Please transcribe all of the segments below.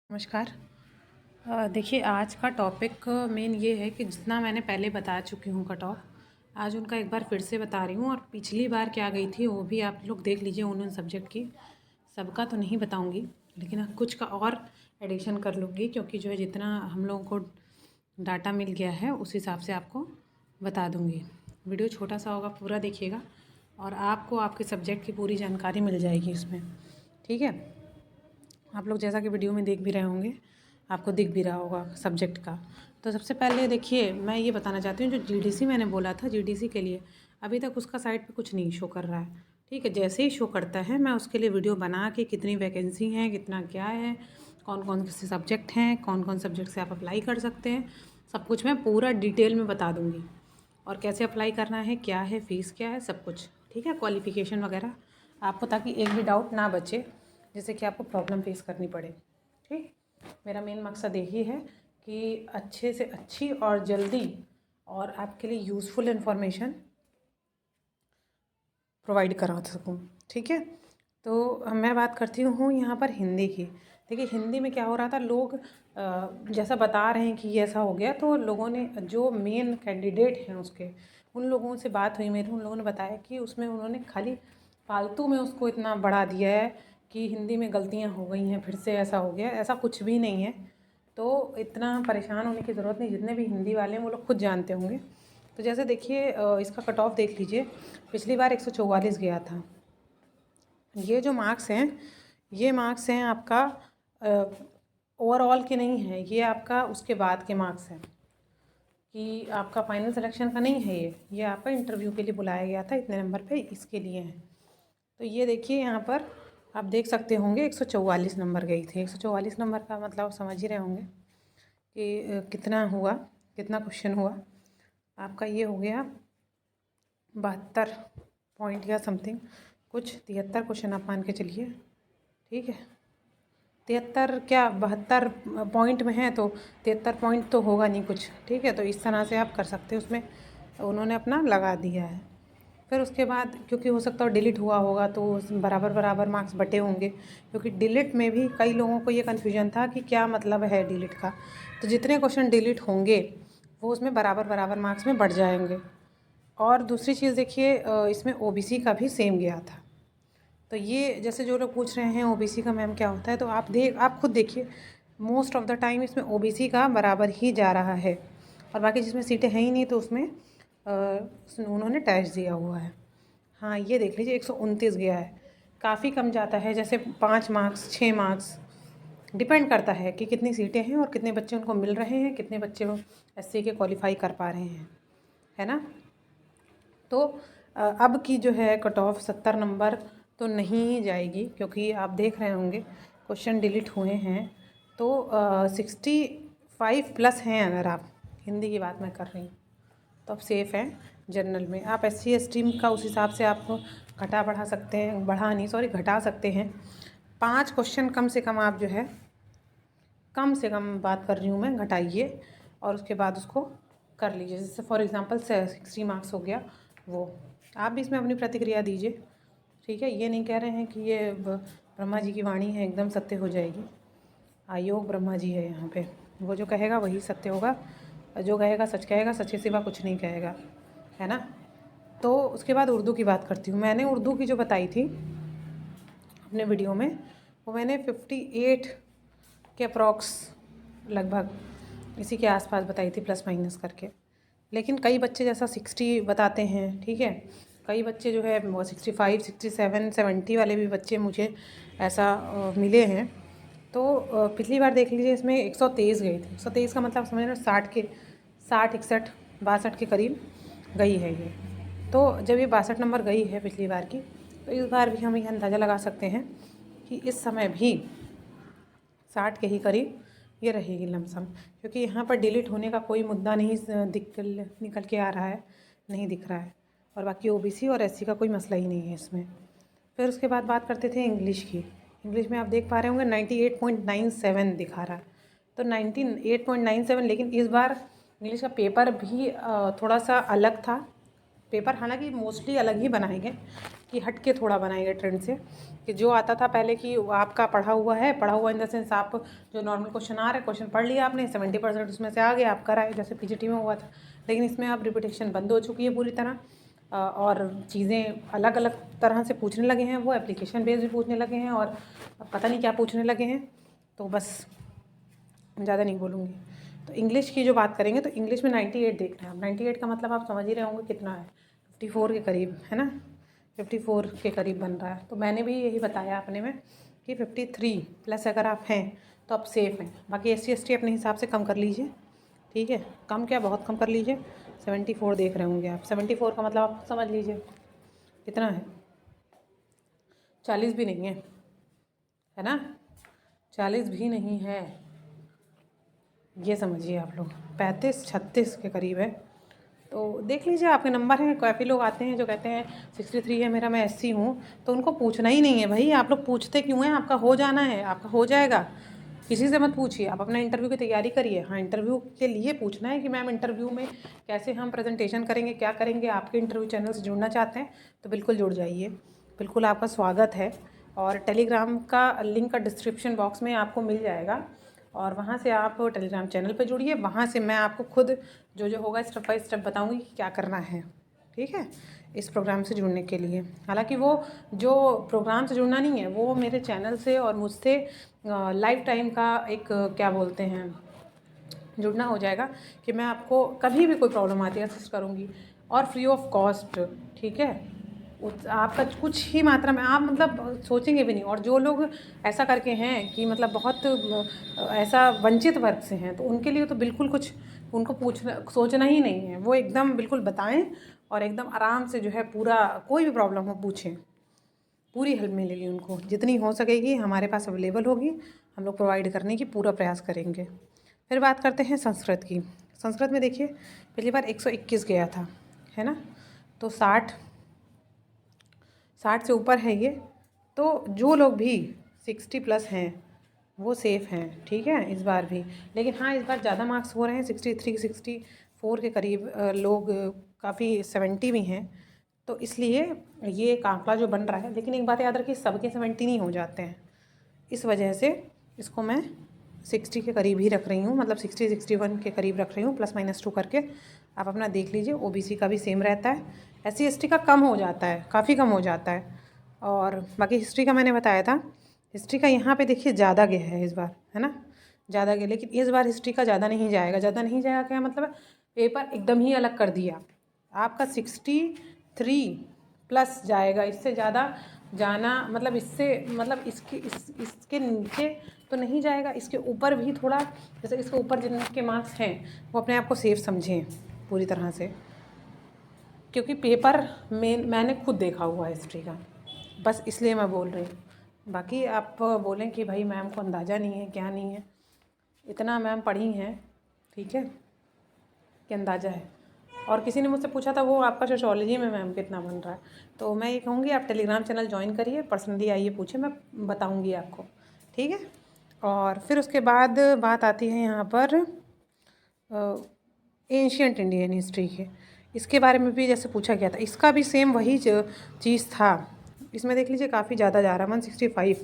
नमस्कार। देखिए, आज का टॉपिक मेन ये है कि जितना मैंने पहले बता चुकी हूँ कट ऑफ, आज उनका एक बार फिर से बता रही हूँ। और पिछली बार क्या गई थी वो भी आप लोग देख लीजिए उन सब्जेक्ट की। सबका तो नहीं बताऊँगी, लेकिन कुछ का और एडिशन कर लूँगी, क्योंकि जो है जितना हम लोगों को डाटा मिल गया है उस हिसाब से आपको बता दूँगी। वीडियो छोटा सा होगा, पूरा देखिएगा और आपको आपके सब्जेक्ट की पूरी जानकारी मिल जाएगी इसमें। ठीक है, आप लोग जैसा कि वीडियो में देख भी रहे होंगे, आपको दिख भी रहा होगा सब्जेक्ट का। तो सबसे पहले देखिए, मैं ये बताना चाहती हूँ, जो जीडीसी मैंने बोला था, जीडीसी के लिए अभी तक उसका साइट पे कुछ नहीं शो कर रहा है। ठीक है, जैसे ही शो करता है मैं उसके लिए वीडियो बना के कितनी वैकेंसी हैं, कितना क्या है, कौन कौन से सब्जेक्ट हैं, कौन कौन सब्जेक्ट से आप अप्लाई कर सकते हैं, सब कुछ मैं पूरा डिटेल में बता दूँगी। और कैसे अप्लाई करना है, क्या है, फ़ीस क्या है, सब कुछ। ठीक है, क्वालिफ़िकेशन वगैरह आपको, ताकि एक भी डाउट ना बचे जिससे कि आपको प्रॉब्लम फेस करनी पड़े। ठीक, मेरा मेन मकसद यही है कि अच्छे से अच्छी और जल्दी और आपके लिए यूज़फुल इन्फॉर्मेशन प्रोवाइड करा सकूँ। ठीक है, तो मैं बात करती हूँ यहाँ पर हिंदी की। देखिए, हिंदी में क्या हो रहा था, लोग जैसा बता रहे हैं कि ये ऐसा हो गया, तो लोगों ने, जो मेन कैंडिडेट हैं उसके, उन लोगों से बात हुई मेरी, उन लोगों ने बताया कि उसमें उन्होंने खाली फालतू में उसको इतना बढ़ा दिया है कि हिंदी में गलतियाँ हो गई हैं, फिर से ऐसा हो गया। ऐसा कुछ भी नहीं है, तो इतना परेशान होने की ज़रूरत नहीं। जितने भी हिंदी वाले हैं वो लोग खुद जानते होंगे। तो जैसे देखिए, इसका कट ऑफ देख लीजिए। पिछली बार 144 गया था। ये जो मार्क्स हैं, ये मार्क्स हैं आपका ओवरऑल के नहीं है, ये आपका उसके बाद के मार्क्स हैं, कि आपका फाइनल सिलेक्शन का नहीं है। ये आपका इंटरव्यू के लिए बुलाया गया था, इतने नंबर पे इसके लिए हैं। तो ये देखिए, यहाँ पर आप देख सकते होंगे 144 नंबर गई थी। 144 नंबर का मतलब आप समझ ही रहे होंगे कि कितना हुआ, कितना क्वेश्चन हुआ आपका। ये हो गया 72 पॉइंट या समथिंग, कुछ 73 क्वेश्चन आप मान के चलिए। ठीक है, 73 क्या 72 पॉइंट में है, तो 73 पॉइंट तो होगा नहीं कुछ। ठीक है, तो इस तरह से आप कर सकते हो, उसमें उन्होंने अपना लगा दिया है। फिर उसके बाद, क्योंकि हो सकता है डिलीट हुआ होगा, तो बराबर बराबर मार्क्स बटे होंगे, क्योंकि डिलीट में भी कई लोगों को ये कन्फ्यूजन था कि क्या मतलब है डिलीट का। तो जितने क्वेश्चन डिलीट होंगे वो उसमें बराबर बराबर मार्क्स में बढ़ जाएंगे। और दूसरी चीज़ देखिए, इसमें ओबीसी का भी सेम गया था। तो ये जैसे जो लोग पूछ रहे हैं ओबीसी का मैम क्या होता है, तो आप खुद देखिए, मोस्ट ऑफ़ द टाइम इसमें ओबीसी का बराबर ही जा रहा है। और बाकी जिसमें सीटें हैं ही नहीं, तो उसमें उन्होंने टैक्स दिया हुआ है। हाँ, ये देख लीजिए 129 गया है, काफ़ी कम जाता है। जैसे 5 मार्क्स 6 मार्क्स डिपेंड करता है कि कितनी सीटें हैं और कितने बच्चे उनको मिल रहे हैं, कितने बच्चे वो एससी के क्वालिफाई कर पा रहे हैं, है ना। तो अब की जो है कट ऑफ 70 नंबर तो नहीं जाएगी, क्योंकि आप देख रहे होंगे क्वेश्चन डिलीट हुए हैं। तो 65 प्लस हैं। अगर आप हिंदी की बात मैं कर रही हूँ तो आप सेफ़ हैं। जनरल में आप एससी एसटी का उस हिसाब से आप घटा बढ़ा सकते हैं, घटा सकते हैं। 5 क्वेश्चन कम से कम आप जो है, कम से कम बात कर रही हूँ मैं, घटाइए और उसके बाद उसको कर लीजिए। जैसे फॉर एग्ज़ाम्पल 60 मार्क्स हो गया, वो आप भी इसमें अपनी प्रतिक्रिया दीजिए। ठीक है, ये नहीं कह रहे हैं कि ये ब्रह्मा जी की वाणी है एकदम सत्य हो जाएगी। आयोग ब्रह्मा जी है यहाँ पे, वो जो कहेगा वही सत्य होगा, जो कहेगा सच के सिवा कुछ नहीं कहेगा, है ना। तो उसके बाद उर्दू की बात करती हूँ। मैंने उर्दू की जो बताई थी अपने वीडियो में, वो मैंने 58 के अप्रॉक्स, लगभग इसी के आसपास बताई थी, प्लस माइनस करके। लेकिन कई बच्चे जैसा 60 बताते हैं, ठीक है, कई बच्चे जो है वो 65 67 70 वाले भी बच्चे मुझे ऐसा मिले हैं। तो पिछली बार देख लीजिए, इसमें 123 गई थी। 123 का मतलब समझ रहे, 60 61 62 के करीब गई है ये। तो जब ये 62 नंबर गई है पिछली बार की, तो इस बार भी हम ये अंदाज़ा लगा सकते हैं कि इस समय भी 60 के ही करीब ये रहेगी लमसम, क्योंकि यहाँ पर डिलीट होने का कोई मुद्दा नहीं निकल के आ रहा है, नहीं दिख रहा है। और बाकी ओबीसी और एससी का कोई मसला ही नहीं है इसमें। फिर उसके बाद बात करते थे इंग्लिश की। इंग्लिश में आप देख पा रहे होंगे 98.97 दिखा रहा है, तो 98.97। लेकिन इस बार इंग्लिश का पेपर भी थोड़ा सा अलग था, पेपर हालांकि मोस्टली अलग ही बनाएंगे, कि हट के थोड़ा बनाएंगे ट्रेंड से, कि जो आता था पहले कि आपका पढ़ा हुआ इन द सेंस आप जो नॉर्मल क्वेश्चन आ रहे क्वेश्चन पढ़ लिया आपने, 70% उसमें से आ गया, आप कराए जैसे पीजीटी में हुआ था। लेकिन इसमें अब रिपीटेशन बंद हो चुकी है पूरी तरह, और चीज़ें अलग अलग तरह से पूछने लगे हैं, वो एप्लीकेशन बेस्ड भी पूछने लगे हैं और पता नहीं क्या पूछने लगे हैं। तो बस ज़्यादा नहीं बोलूँगी। तो इंग्लिश की जो बात करेंगे तो इंग्लिश में 98 देख रहे हैं आप। 98 का मतलब आप समझ ही रहे होंगे कितना है, 54 के करीब है ना, 54 के करीब बन रहा है। तो मैंने भी यही बताया अपने में कि 53 प्लस अगर आप हैं तो आप सेफ़ हैं। बाकी SC ST अपने हिसाब से कम कर लीजिए, ठीक है, कम क्या बहुत कम कर लीजिए। 74 देख रहे होंगे आप, 74 का मतलब आप समझ लीजिए कितना है, 40 भी नहीं है ना, 40 भी नहीं है, ये समझिए आप लोग 35-36 के करीब है। तो देख लीजिए आपके नंबर हैं। काफ़ी लोग आते हैं जो कहते हैं 63 है मेरा, मैं SC हूँ, तो उनको पूछना ही नहीं है भाई। आप लोग पूछते क्यों हैं? आपका हो जाना है, आपका हो जाएगा, किसी से मत पूछिए। आप अपना इंटरव्यू की तैयारी करिए। हाँ, इंटरव्यू के लिए पूछना है कि मैम इंटरव्यू में कैसे हम प्रेजेंटेशन करेंगे, क्या करेंगे। आपके इंटरव्यू चैनल से जुड़ना चाहते हैं तो बिल्कुल जुड़ जाइए, बिल्कुल आपका स्वागत है। और टेलीग्राम का लिंक का डिस्क्रिप्शन बॉक्स में आपको मिल जाएगा, और वहाँ से आप टेलीग्राम चैनल पर जुड़िए। वहाँ से मैं आपको खुद जो जो होगा स्टेप बाय स्टेप बताऊँगी कि क्या करना है, ठीक है, इस प्रोग्राम से जुड़ने के लिए। हालांकि वो जो प्रोग्राम से जुड़ना नहीं है, वो मेरे चैनल से और मुझसे लाइफ टाइम का एक क्या बोलते हैं जुड़ना हो जाएगा, कि मैं आपको कभी भी कोई प्रॉब्लम आती है असिस्ट करूँगी, और फ्री ऑफ कॉस्ट, ठीक है। आपका कुछ ही मात्रा में, आप मतलब सोचेंगे भी नहीं। और जो लोग ऐसा करके हैं कि मतलब बहुत ऐसा वंचित वर्ग से हैं, तो उनके लिए तो बिल्कुल कुछ उनको सोचना ही नहीं है। वो एकदम बिल्कुल बताएं और एकदम आराम से जो है पूरा कोई भी प्रॉब्लम हो पूछें, पूरी हेल्प मिलेगी उनको, जितनी हो सकेगी हमारे पास अवेलेबल होगी, हम लोग प्रोवाइड करने की पूरा प्रयास करेंगे। फिर बात करते हैं संस्कृत की। संस्कृत में देखिए पहली बार 121 गया था, है ना, तो 60 से ऊपर है ये। तो जो लोग भी 60 प्लस हैं वो सेफ़ हैं, ठीक है, इस बार भी। लेकिन हाँ, इस बार ज़्यादा मार्क्स हो रहे हैं, 63 64 के करीब लोग, काफ़ी 70 भी हैं। तो इसलिए ये एक आंकड़ा जो बन रहा है। लेकिन एक बात याद रखिए, सबके 70 नहीं हो जाते हैं, इस वजह से इसको मैं 60 के करीब ही रख रही हूँ, मतलब 60-61 के करीब रख रही हूँ, +-2 करके। आप अपना देख लीजिए। OBC का भी सेम रहता है, SC ST का कम हो जाता है, काफ़ी कम हो जाता है। और बाकी हिस्ट्री का मैंने बताया था, हिस्ट्री का यहाँ पे देखिए ज़्यादा गया है इस बार, है ना, ज़्यादा गया। लेकिन इस बार हिस्ट्री का ज़्यादा नहीं जाएगा। ज़्यादा नहीं जाएगा क्या मतलब, पेपर एकदम ही अलग कर दिया आपका, 63 प्लस जाएगा। इससे ज़्यादा जाना मतलब इससे मतलब इसके नीचे तो नहीं जाएगा, इसके ऊपर भी थोड़ा, जैसे इसके ऊपर जिनके मार्क्स हैं वो अपने आप को सेफ समझें पूरी तरह से, क्योंकि पेपर में मैंने खुद देखा हुआ है हिस्ट्री का, बस इसलिए मैं बोल रही हूँ। बाकी आप बोलें कि भाई मैम को अंदाज़ा नहीं है, क्या नहीं है, इतना मैम पढ़ी हैं, ठीक है, कि अंदाज़ा है। और किसी ने मुझसे पूछा था वो आपका सोशियोलॉजी में मैम कितना बन रहा है, तो मैं ये कहूँगी आप टेलीग्राम चैनल ज्वाइन करिए, पर्सनली आइए पूछे, मैं बताऊँगी आपको, ठीक है। और फिर उसके बाद बात आती है यहाँ पर एंशियंट इंडियन हिस्ट्री के। इसके बारे में भी जैसे पूछा गया था, इसका भी सेम वही चीज़ था। इसमें देख लीजिए काफ़ी ज़्यादा जा रहा है, 165,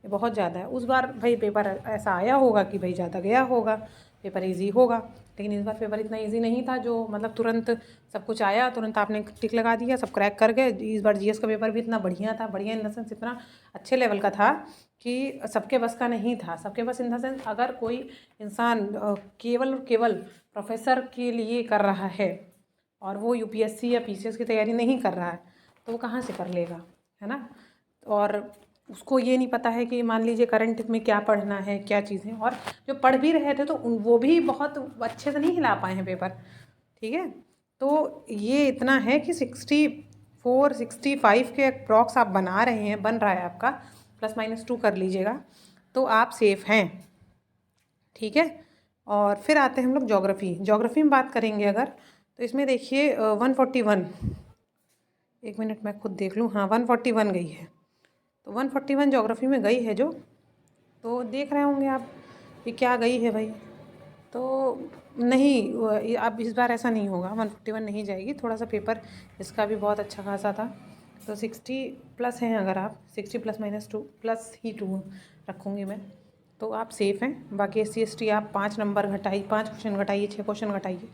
ये बहुत ज़्यादा है। उस बार भाई पेपर ऐसा आया होगा कि भाई ज़्यादा गया होगा, पेपर इजी होगा। लेकिन इस बार पेपर इतना इजी नहीं था, जो मतलब तुरंत सब कुछ आया, तुरंत आपने टिक लगा दिया, सब क्रैक कर गए। इस बार GS का पेपर भी इतना बढ़िया था, बढ़िया इन द सेंस इतना अच्छे लेवल का था कि सबके बस का नहीं था। सबके बस इन द सेंस अगर कोई इंसान केवल और केवल प्रोफेसर के लिए कर रहा है और वो UPSC या PCS की तैयारी नहीं कर रहा है, तो वो कहाँ से कर लेगा, है ना। और उसको ये नहीं पता है कि मान लीजिए करंट में क्या पढ़ना है, क्या चीज़ें। और जो पढ़ भी रहे थे तो वो भी बहुत अच्छे से नहीं हिला पाए हैं पेपर, ठीक है। तो ये इतना है कि 64-65 के अप्रॉक्स आप बन रहा है आपका, +-2 कर लीजिएगा, तो आप सेफ़ हैं, ठीक है। और फिर आते हैं हम लोग ज्योग्राफी में बात करेंगे अगर, तो इसमें देखिए 141, एक मिनट मैं खुद देख लूँ, हाँ 141 गई है। तो 141 ज्योग्राफी में गई है जो, तो देख रहे होंगे आप ये क्या गई है भाई, तो नहीं, अब इस बार ऐसा नहीं होगा, 151 नहीं जाएगी। थोड़ा सा पेपर इसका भी बहुत अच्छा खासा था, तो 60 प्लस हैं। अगर आप 60 प्लस -2 प्लस ही 2 रखूँगी मैं, तो आप सेफ़ हैं। बाकी SC ST आप 5 नंबर घटाइए, 5 क्वेश्चन घटाइए, 6 क्वेश्चन घटाइए,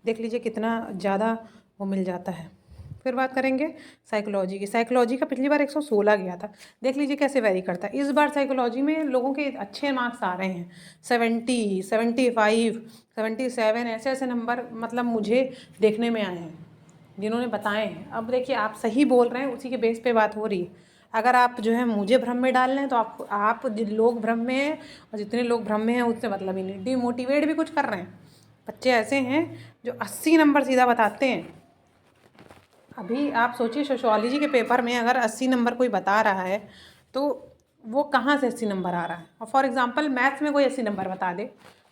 देख लीजिए कितना ज़्यादा वो मिल जाता है। फिर बात करेंगे साइकोलॉजी की। साइकोलॉजी का पिछली बार 116 गया था, देख लीजिए कैसे वेरी करता है। इस बार साइकोलॉजी में लोगों के अच्छे मार्क्स आ रहे हैं, 70, 75, 77, ऐसे ऐसे नंबर मतलब मुझे देखने में आए हैं, जिन्होंने बताए हैं। अब देखिए, आप सही बोल रहे हैं, उसी के बेस पे बात हो रही है। अगर आप जो है मुझे भ्रम में डाल रहे हैं, तो आप जिन लोग भ्रम में हैं और जितने लोग भ्रम में हैं उससे मतलब ही नहीं। डिमोटिवेट भी कुछ कर रहे हैं बच्चे, ऐसे हैं जो 80 नंबर सीधा बताते हैं। अभी आप सोचिए, सोशियोलॉजी के पेपर में अगर 80 नंबर कोई बता रहा है, तो वो कहाँ से 80 नंबर आ रहा है। और फॉर एग्जांपल मैथ्स में कोई 80 नंबर बता दे,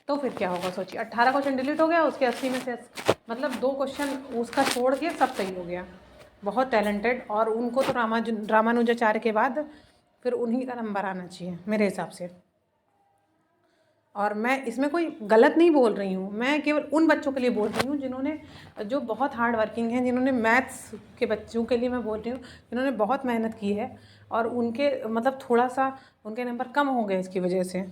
तो फिर क्या होगा सोचिए। 18 क्वेश्चन डिलीट हो गया, उसके 80 में से मतलब 2 क्वेश्चन उसका छोड़ के सब सही हो गया। बहुत टैलेंटेड, और उनको तो रामानुजाचार्य के बाद फिर उन्हीं का नंबर आना चाहिए मेरे हिसाब से। और मैं इसमें कोई गलत नहीं बोल रही हूँ, मैं केवल उन बच्चों के लिए बोल रही हूँ जिन्होंने, जो बहुत हार्ड वर्किंग हैं, जिन्होंने मैथ्स के बच्चों के लिए मैं बोल रही हूँ, जिन्होंने बहुत मेहनत की है और उनके मतलब थोड़ा सा उनके नंबर कम हो गए इसकी वजह से।